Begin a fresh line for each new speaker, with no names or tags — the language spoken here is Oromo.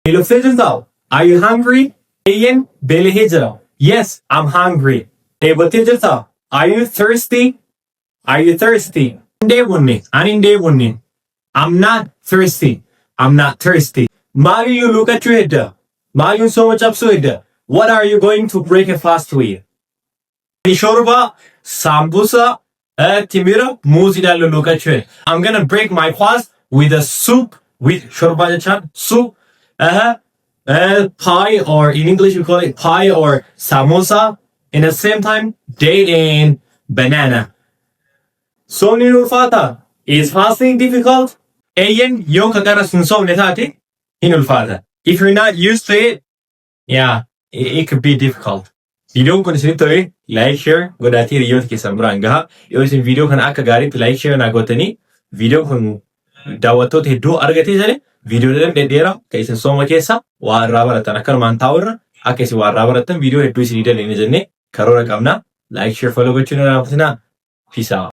Hello, are you hungry? Ian, yes, I'm hungry. Are you thirsty? Are you thirsty? I'm not thirsty. I'm not thirsty. Mario, look at your head. Mario, so much upset. What are you going to break a fast with? Shorba, sambusa, timira, muzida look at your head. I'm gonna break my fast with a soup with shorba soup. Pie, or in English we call it pie or samosa. In the same time, date and banana. So Nilulfata, is fasting difficult? Ayen yung kagarasun so netati? Hinulfata. If you're not used to it, yeah, it could be difficult. Video kun isin ta'e like share godati riyoot keessan biraan gaha. Yoo isin video kana akka gaariitti like share naa gootanii video kun daawwattoota hedduu argatee jire viidiyooleen dhedheeraa kan isin sooma keessa waa irraa baratan akkanumaan taa'urra akka isin waa irraa baratan viidiyoo hedduu isinii daleen jennee karoora qabna. Like share follow gochuun irraa fitina. Peace out.